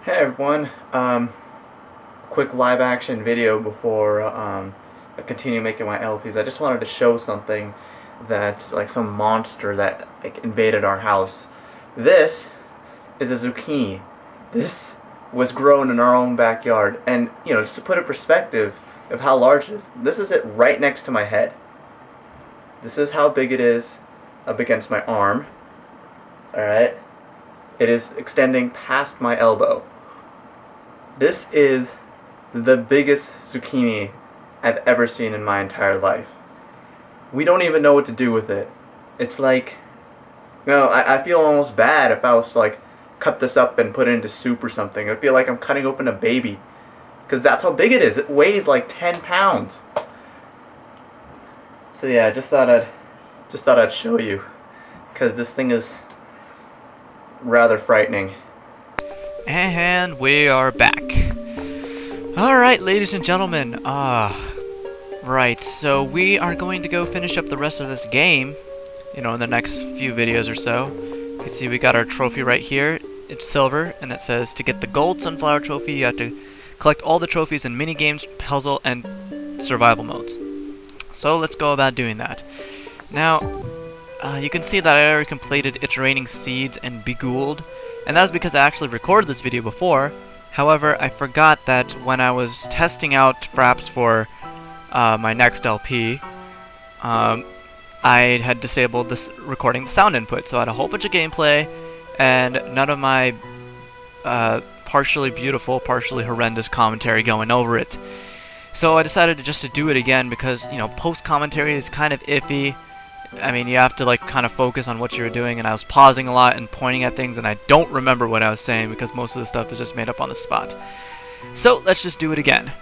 Hey everyone, quick live action video before I continue making my LPs. I just wanted to show something that's like some monster that like invaded our house. This is a zucchini. This was grown in our own backyard, and just to put in perspective of how large it is, this is it right next to my head. This is how big it is up against my arm. Alright? It is extending past my elbow. This is the biggest zucchini I've ever seen in my entire life. We don't even know what to do with it. It's like, I feel almost bad if I was to like cut this up and put it into soup or something. I feel like I'm cutting open a baby, because that's how big it is. It weighs like 10 pounds. So yeah, I just thought I'd show you, because this thing is rather frightening. And we are back. Alright, ladies and gentlemen. Right, so we are going to go finish up the rest of this game, in the next few videos or so. You can see we got our trophy right here. It's silver, and it says to get the gold sunflower trophy, you have to collect all the trophies in mini-games, puzzle, and survival modes. So let's go about doing that. Now, you can see that I already completed It's Raining Seeds and Begooled, and that was because I actually recorded this video before. However, I forgot that when I was testing out perhaps for my next LP, I had disabled this recording sound input, so I had a whole bunch of gameplay and none of my partially beautiful, partially horrendous commentary going over it. So I decided to do it again because, post commentary is kind of iffy. I mean, you have to kind of focus on what you're doing, and I was pausing a lot and pointing at things, and I don't remember what I was saying because most of the stuff is just made up on the spot. So let's just do it again.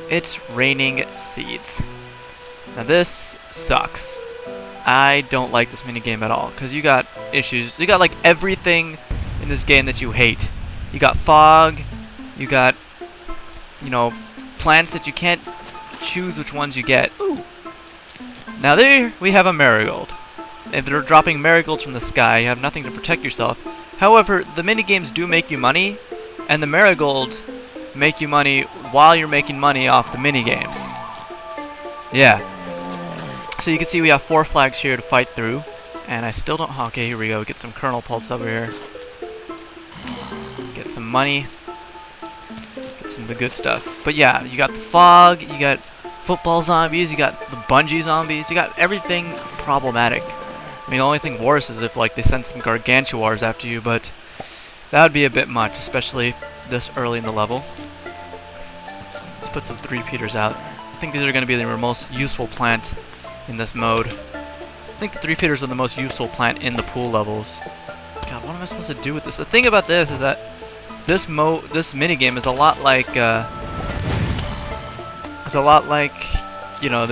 It's Raining Seeds. Now this sucks. I don't like this minigame at all, because you got issues. You got everything in this game that you hate. You got fog, you got, plants that you can't choose which ones you get. Ooh. Now there we have a marigold. If they're dropping marigolds from the sky, you have nothing to protect yourself. However, the minigames do make you money, and the marigolds make you money while you're making money off the minigames. Yeah. So you can see we have 4 flags here to fight through, and I still don't... Okay, here we go. Get some kernel pulse over here. Get some money. Get some of the good stuff. But yeah, you got the fog, you got football zombies, you got the bungee zombies, you got everything problematic. I mean, the only thing worse is if they send some gargantuars after you, but that would be a bit much, especially this early in the level. Let's put some 3-peaters out. I think these are going to be the most useful plant in this mode. I think the 3-peaters are the most useful plant in the pool levels. God, what am I supposed to do with this? The thing about this is that this minigame is a lot like the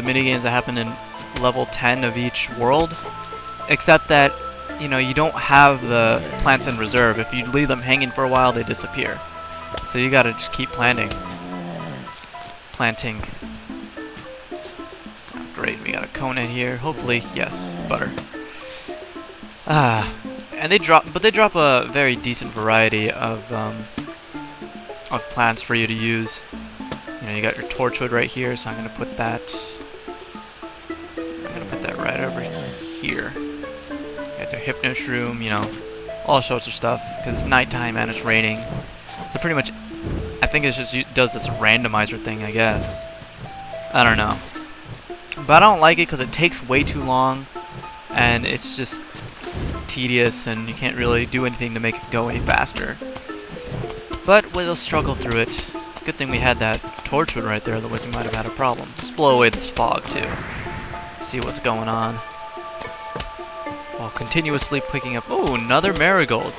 minigames that happen in level 10 of each world, except that, you don't have the plants in reserve. If you leave them hanging for a while, they disappear. So you gotta just keep planting. Oh, great, we got a cone in here. Hopefully, yes, butter. And they drop a very decent variety of plants for you to use. You got your torchwood right here, so I'm gonna put that right over here. You got the hypnoshroom, all sorts of stuff, because it's nighttime and it's raining. So pretty much, I think it just does this randomizer thing, I guess. I don't know. But I don't like it because it takes way too long, and it's just tedious, and you can't really do anything to make it go any faster. But we'll struggle through it. Good thing we had that torchwood right there, otherwise we might have had a problem. Let's blow away this fog too. See what's going on. While continuously picking up... Oh, another marigold.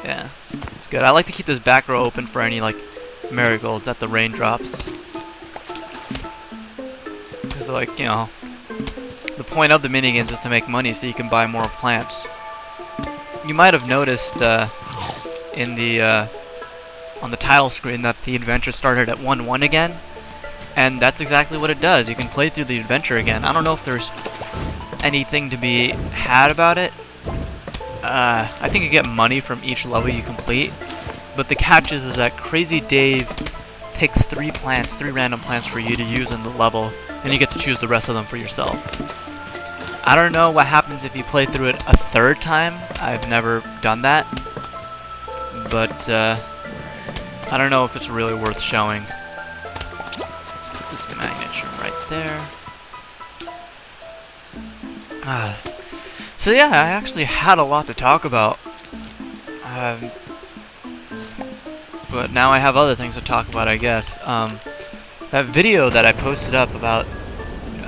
Yeah, it's good. I like to keep this back row open for any marigolds at the raindrops. Because the point of the minigames is to make money so you can buy more plants. You might have noticed in the on the title screen that the adventure started at 1-1 again, and that's exactly what it does. You can play through the adventure again. I don't know if there's anything to be had about it. I think you get money from each level you complete, but the catch is that Crazy Dave picks 3 random plants for you to use in the level, and you get to choose the rest of them for yourself. I don't know what happens if you play through it a 3rd time. I've never done that, but I don't know if it's really worth showing. Let's put this magnet right there. So yeah, I actually had a lot to talk about. But now I have other things to talk about, I guess. That video that I posted up about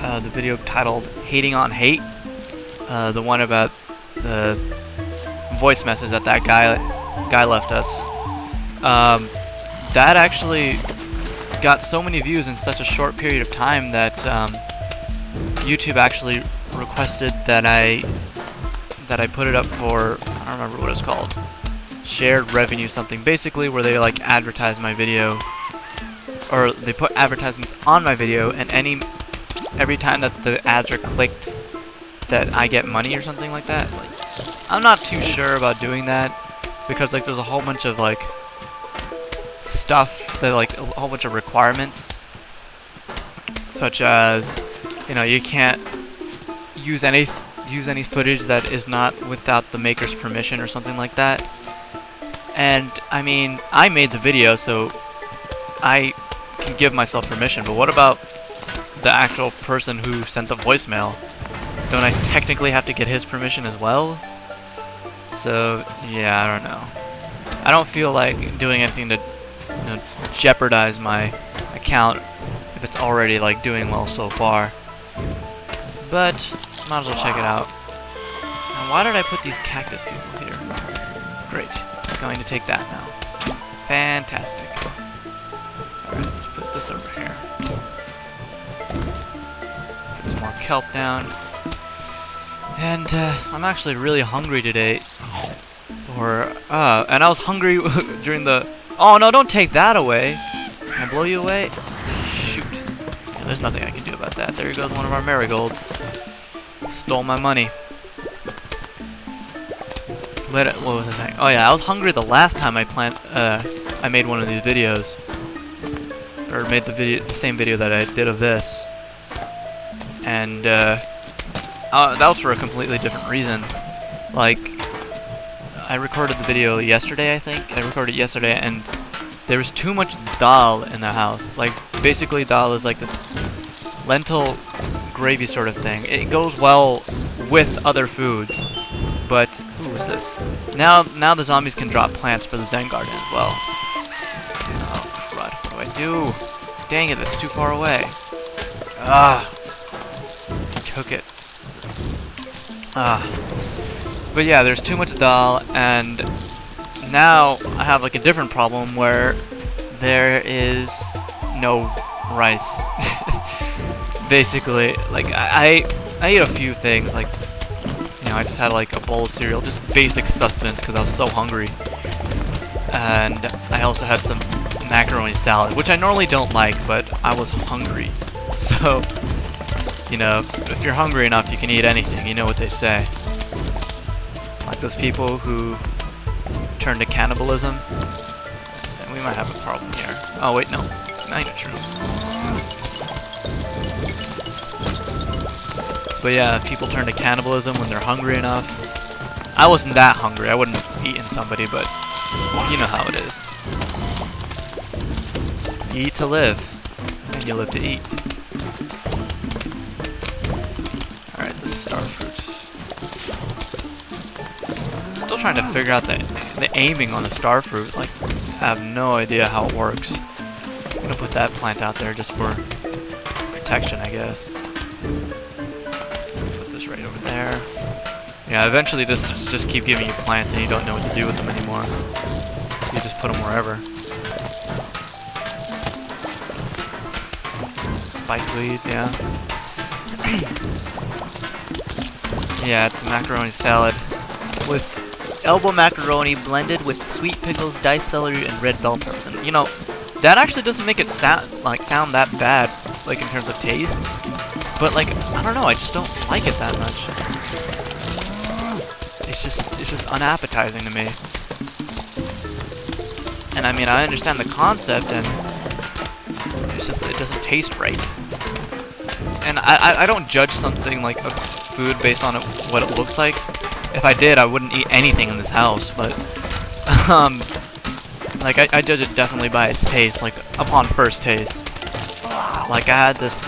the video titled Hating on Hate, the one about the voice message that guy left us, that actually got so many views in such a short period of time that YouTube actually requested that I put it up for, I don't remember what it's called, shared revenue something, basically where they like advertise my video, or they put advertisements on my video, and every time that the ads are clicked that I get money or something like that. Like, I'm not too sure about doing that, because like there's a whole bunch of like stuff that, like, a whole bunch of requirements, such as, you know, you can't use any footage that is not without the maker's permission or something like that. And I mean, I made the video, so I can give myself permission, but what about the actual person who sent the voicemail? Don't I technically have to get his permission as well? So yeah, I don't know. I don't feel like doing anything to, you know, jeopardize my account if it's already like doing well so far. But might as well check it out. Now, why did I put these cactus people here? Great. Going to take that now. Fantastic. Alright, let's put this over here. Put some more kelp down. And I'm actually really hungry today. And I was hungry during the... Oh no, don't take that away! Can I blow you away? Shoot. Yeah, there's nothing I can do about that. There goes one of our marigolds. Stole my money. What was I saying? Oh yeah, I was hungry the last time I made one of these videos, or made the same video that I did of this, and that was for a completely different reason. Like, I recorded the video yesterday, I think. I recorded it yesterday, and there was too much dal in the house. Like, basically dal is like this lentil gravy sort of thing. It goes well with other foods, but who is this? Now the zombies can drop plants for the Zen Garden as well. Oh crud! What do I do? Dang it! That's too far away. Ah, took it. But yeah, there's too much dal, and now I have like a different problem where there is no rice. Basically, like I ate a few things, like, you know, I just had like a bowl of cereal, just basic sustenance because I was so hungry, and I also had some macaroni salad, which I normally don't like, but I was hungry. So, you know, if you're hungry enough, you can eat anything. You know what they say. Like those people who turn to cannibalism, and we might have a problem here. Oh wait, no, magnet shrooms. But yeah, people turn to cannibalism when they're hungry enough. I wasn't that hungry. I wouldn't have eaten somebody, but you know how it is. You eat to live, and you live to eat. Alright, the star fruit. Still trying to figure out the aiming on the star fruit. Like, I have no idea how it works. I'm gonna put that plant out there just for protection, I guess. Right over there. Yeah, eventually just keep giving you plants and you don't know what to do with them anymore. You just put them wherever. Spike weed, yeah. Yeah, it's a macaroni salad with elbow macaroni blended with sweet pickles, diced celery, and red bell peppers. And you know, that actually doesn't make it sound that bad, like in terms of taste. But like, I don't know, I just don't like it that much. It's just unappetizing to me. And I mean, I understand the concept, and it's just, it doesn't taste right. And I don't judge something like a food based on what it looks like. If I did, I wouldn't eat anything in this house, but like I judge it definitely by its taste, like upon first taste. Like I had this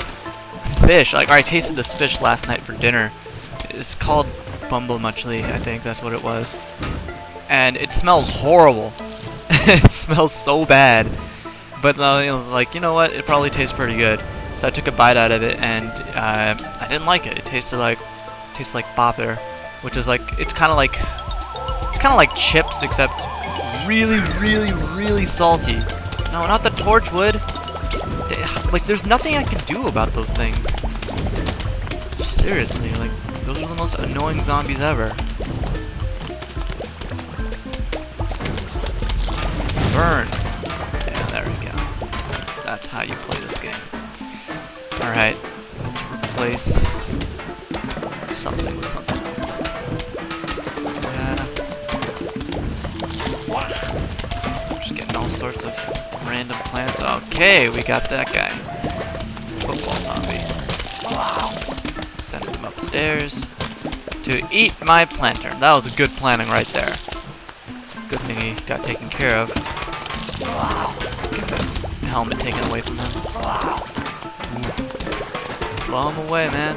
fish, like I tasted this fish last night for dinner. It's called Bumble Muchly, I think that's what it was. And it smells horrible. It smells so bad. But I was like, you know what? It probably tastes pretty good. So I took a bite out of it, and I didn't like it. It tasted like bopper, which is like it's kind of like chips, except really, really, really salty. No, not the Torchwood. Like, there's nothing I can do about those things. Seriously, like those are the most annoying zombies ever. Burn. Yeah, there we go. That's how you play this game. Alright, let's replace something with something else. Just getting all sorts of random plants. Okay, we got that guy. Football zombie. Send him upstairs to eat my planter. That was a good planning right there. Good thing he got taken care of. Get this helmet taken away from him. Blow him away, man.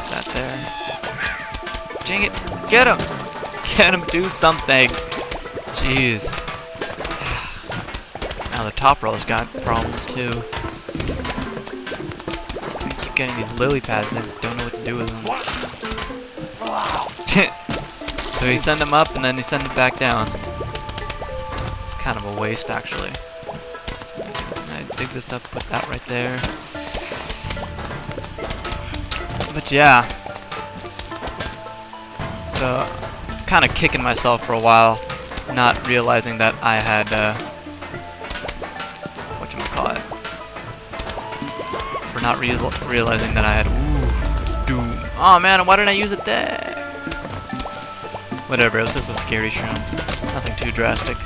That there. Dang it. Get him. Get him. Do something. Jeez. Now the top row's got problems too. I keep getting these lily pads and I don't know what to do with them. So he send them up and then he send them back down. It's kind of a waste, actually. I dig this up, put that right there. But yeah. So, kind of kicking myself for a while, not realizing that I had, whatchamacallit, for not realizing that I had, Doom. Oh man, why didn't I use it there? Whatever, it was just a scary shroom. Nothing too drastic.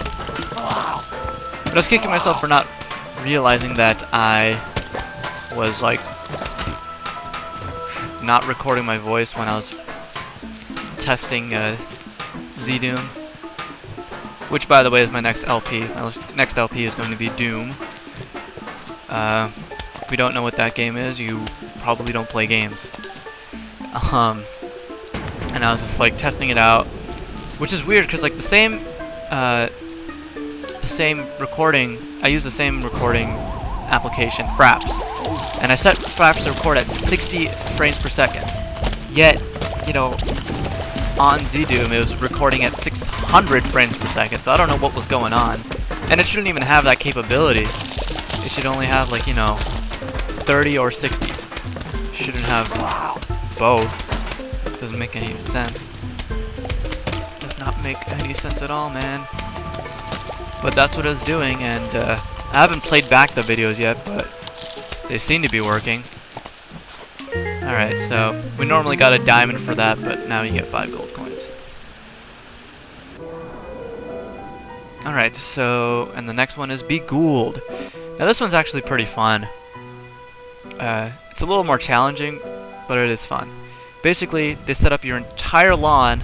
But I was kicking myself for not realizing that I was, like, not recording my voice when I was testing Z-Doom. Which, by the way, is my next LP. My next LP is going to be Doom. If you don't know what that game is, you probably don't play games. And I was just, like, testing it out. Which is weird, because, like, the same recording, I use the same recording application, Fraps. And I set Fraps to record at 60 frames per second. Yet, you know, on Z-Doom it was recording at 600 frames per second, so I don't know what was going on. And it shouldn't even have that capability. It should only have, like, you know, 30 or 60. It shouldn't have both. Doesn't make any sense. Does not make any sense at all, man. But that's what I was doing, and I haven't played back the videos yet, but they seem to be working. Alright, so we normally got a diamond for that, but now you get 5 gold coins. Alright, so, and the next one is Be Ghouled. Now this one's actually pretty fun. It's a little more challenging, but it is fun. Basically, they set up your entire lawn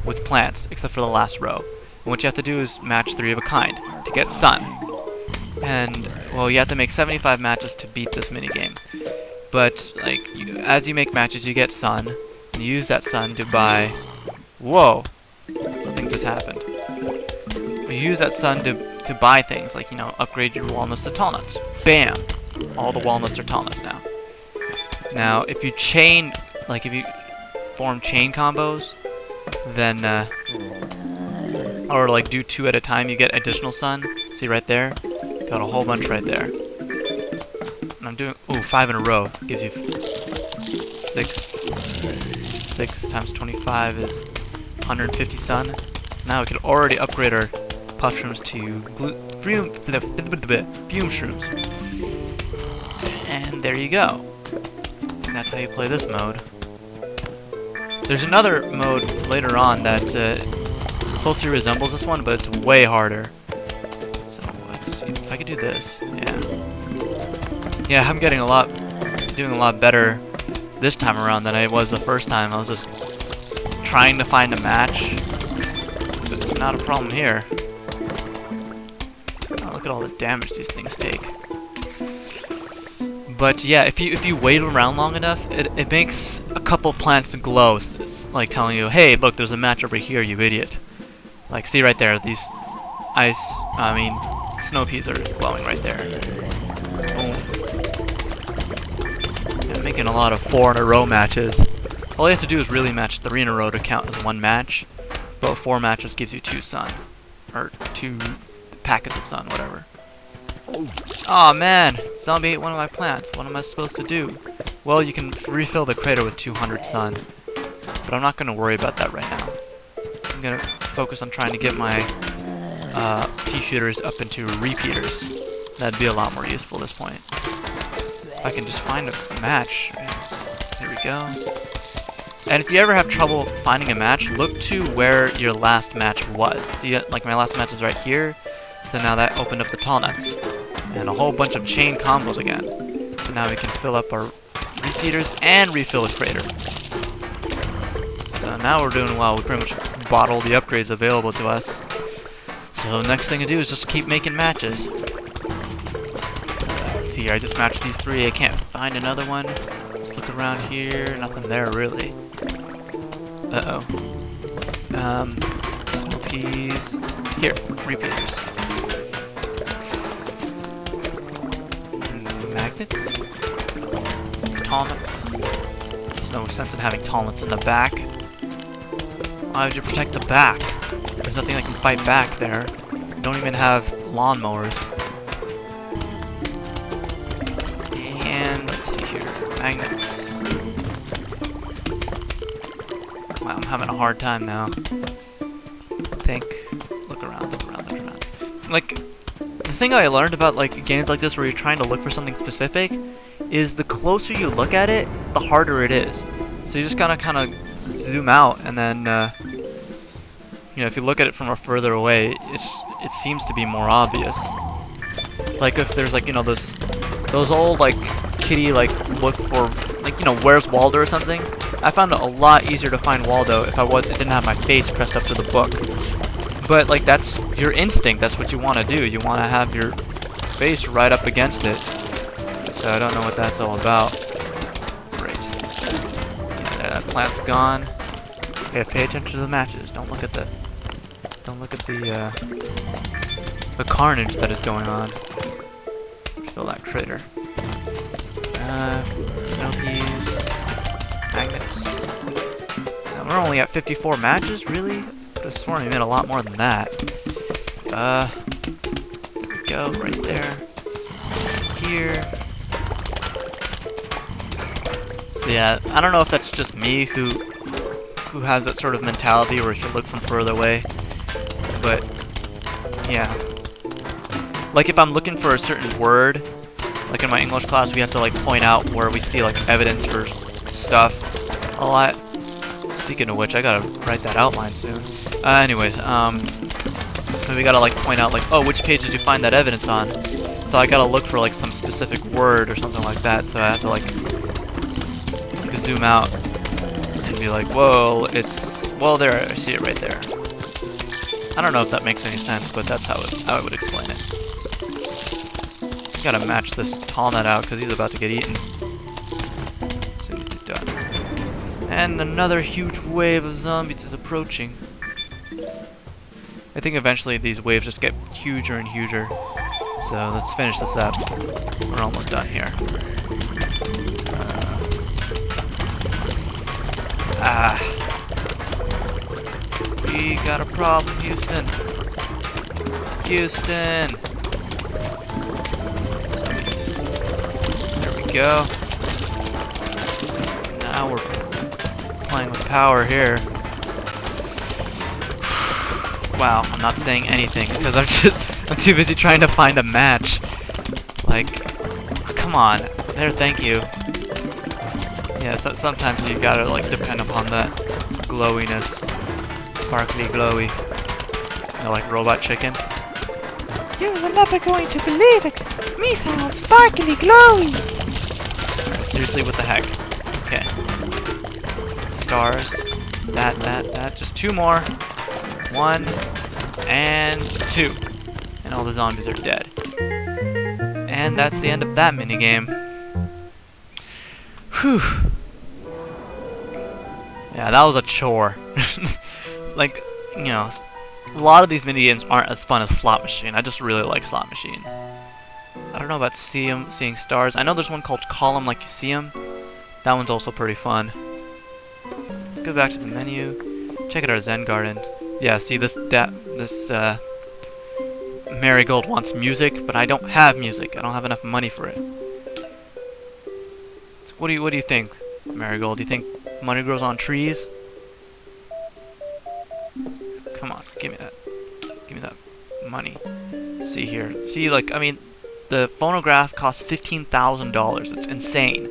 with plants, except for the last row. And what you have to do is match 3 of a kind to get sun. And, well, you have to make 75 matches to beat this minigame. But, like, as you make matches, you get sun. And you use that sun to buy... Whoa! Something just happened. You use that sun to buy things, like, you know, upgrade your walnuts to tall nuts. Bam! All the walnuts are tall nuts now. Now, if you chain... Like, if you form chain combos, then, or, like, do 2 at a time, you get additional sun. See right there? Got a whole bunch right there. And I'm doing, ooh, 5 in a row. Gives you 6 times 25 is 150 sun. Now we can already upgrade our puff shrooms to fume shrooms. And there you go. And that's how you play this mode. There's another mode later on that closely resembles this one, but it's way harder. see if I could do this. Yeah. Yeah, I'm getting doing a lot better this time around than I was the first time. I was just trying to find a match. But not a problem here. Oh, look at all the damage these things take. But yeah, if you wait around long enough, it makes a couple plants glow. It's like telling you, hey, look, there's a match over here, you idiot. Like, see right there, these snow peas are glowing right there. Boom. I'm making a lot of 4 in a row matches. All you have to do is really match 3 in a row to count as 1 match. But 4 matches gives you 2 sun. Or 2 packets of sun, whatever. Aw, man! Zombie ate one of my plants. What am I supposed to do? Well, you can refill the crater with 200 sun. But I'm not going to worry about that right now. I'm going to focus on trying to get my pea shooters up into repeaters. That'd be a lot more useful at this point. If I can just find a match. There we go. And if you ever have trouble finding a match, look to where your last match was. See, like my last match is right here. So now that opened up the tall nuts. And a whole bunch of chain combos again. So now we can fill up our repeaters and refill the crater. So now we're doing well. We pretty much bought all the upgrades available to us. So the next thing to do is just keep making matches. See here, I just matched these 3. I can't find another one. Just look around here. Nothing there really. Uh-oh. Snow peas. Here, repeaters. Magnets? Tall nuts. There's no sense in having tall nuts in the back. Why would you protect the back? There's nothing that can fight back there. You don't even have lawnmowers. And let's see here. Magnets. Wow, I'm having a hard time now. Think. Look around, look around, look around. Like, the thing I learned about like games like this where you're trying to look for something specific is the closer you look at it, the harder it is. So you just gotta kind of zoom out, and then you know, if you look at it from further away, it seems to be more obvious. Like if there's like, you know, those old like kitty like look for like, you know, where's Waldo or something. I found it a lot easier to find Waldo if it didn't have my face pressed up to the book. But like that's your instinct. That's what you want to do. You want to have your face right up against it. So I don't know what that's all about. Great. Yeah, that plant's gone. Okay, pay attention to the matches. Don't look at the carnage that is going on. Fill that crater. Snow peas. Magnets. Now we're only at 54 matches, really? I could have sworn we made a lot more than that. There we go, right there. Here. So yeah, I don't know if that's just me who has that sort of mentality where if you look from further away. But yeah. Like if I'm looking for a certain word, like in my English class we have to like point out where we see like evidence for stuff a lot. Speaking of which, I gotta write that outline soon. Anyways, so we gotta like point out like, oh, which page did you find that evidence on? So I gotta look for like some specific word or something like that. So I have to like zoom out and be like, whoa, well there, I see it right there. I don't know if that makes any sense, but that's how I would explain it. Gotta match this tall nut out because he's about to get eaten as soon as he's done. And another huge wave of zombies is approaching. I think eventually these waves just get huger and huger. So let's finish this up. We're almost done here. We got a problem, Houston. Houston. There we go. Now we're playing with power here. Wow, I'm not saying anything because I'm too busy trying to find a match. Like, come on. There, thank you. Yeah, so sometimes you gotta like depend upon that glowiness. Sparkly glowy. You know, like robot chicken. You are never going to believe it. Missile, sparkly, glowy. Seriously, what the heck? Okay. Stars. That. Just 2 more. 1 and 2. And all the zombies are dead. And that's the end of that minigame. Whew. Yeah, that was a chore. Like, you know, a lot of these minigames aren't as fun as Slot Machine. I just really like Slot Machine. I don't know about seeing stars. I know there's one called Call 'em Like You See 'em. That one's also pretty fun. Let's go back to the menu. Check out our Zen Garden. Yeah, see this Marigold wants music, but I don't have music. I don't have enough money for it. So what do you think, Marigold? Do you think money grows on trees? Come on, give me that. Give me that money. See here. See, like, I mean, the phonograph costs $15,000. It's insane.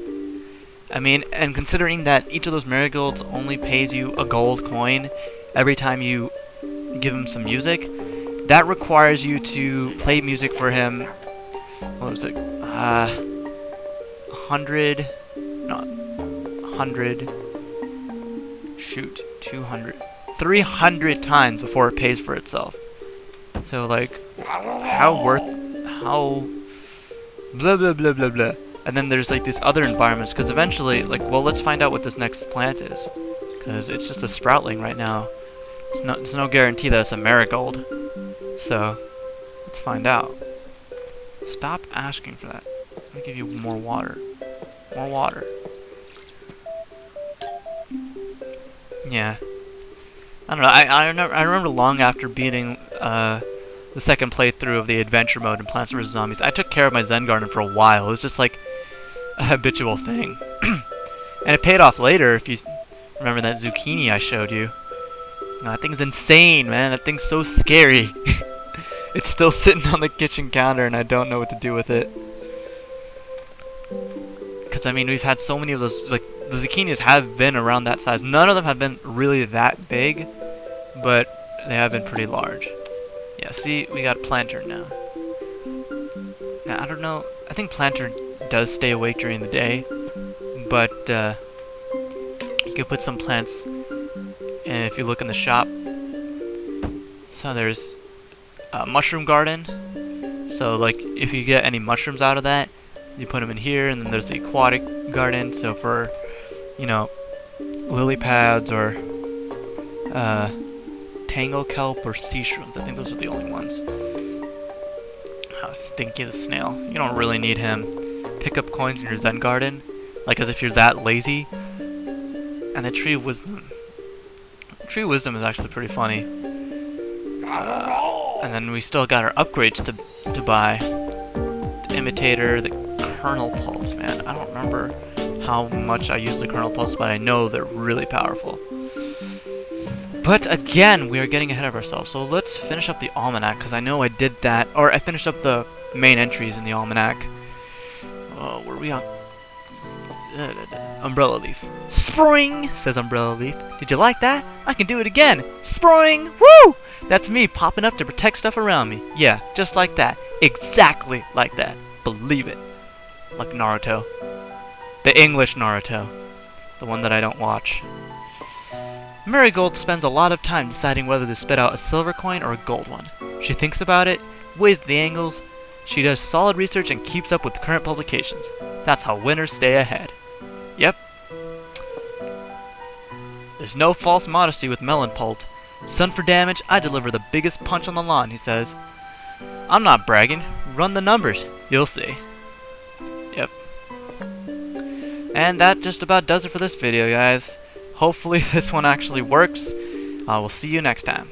I mean, and considering that each of those marigolds only pays you a gold coin every time you give him some music, that requires you to play music for him. What was it? 100. Not 100. Shoot, 200. 300 times before it pays for itself. So, like, how blah blah blah blah blah. And then there's like these other environments, because eventually, like, well, let's find out what this next plant is, because it's just a sproutling right now. There's no guarantee that it's a marigold. So let's find out. Stop asking for that. Let me give you more water. More water. Yeah. I don't know. I remember long after beating the second playthrough of the adventure mode in Plants vs Zombies, I took care of my Zen Garden for a while. It was just like a habitual thing, and it paid off later. If you remember that zucchini I showed you, that thing's insane, man. That thing's so scary. It's still sitting on the kitchen counter, and I don't know what to do with it. Because I mean, we've had so many of those. Like, the zucchinis have been around that size. None of them have been really that big, but they have been pretty large. Yeah, see, we got Planter now. Now, I don't know. I think Planter does stay awake during the day, but you could put some plants. And if you look in the shop, so there's a mushroom garden. So, like, if you get any mushrooms out of that, you put them in here. And then there's the aquatic garden. So for, you know, lily pads or tangle kelp or sea shrooms. I think those are the only ones. How stinky the snail. You don't really need him. Pick up coins in your Zen Garden, like as if you're that lazy. And the Tree of Wisdom. Tree of Wisdom is actually pretty funny. And then we still got our upgrades to buy. The Imitator, the Kernel Pulse, man. I don't remember how much I use the Kernel Pulse, but I know they're really powerful. But again, we are getting ahead of ourselves. So let's finish up the Almanac, because I know I did that. Or I finished up the main entries in the Almanac. Were we on? Umbrella Leaf. Spring, says Umbrella Leaf. Did you like that? I can do it again. Spring! Woo! That's me popping up to protect stuff around me. Yeah, just like that. Exactly like that. Believe it. Like Naruto. The English Naruto. The one that I don't watch. Marigold spends a lot of time deciding whether to spit out a silver coin or a gold one. She thinks about it, weighs the angles, she does solid research and keeps up with current publications. That's how winners stay ahead. Yep. There's no false modesty with Melon Pult. Sun for damage, I deliver the biggest punch on the lawn, he says. I'm not bragging. Run the numbers. You'll see. Yep. And that just about does it for this video, guys. Hopefully this one actually works. We'll see you next time.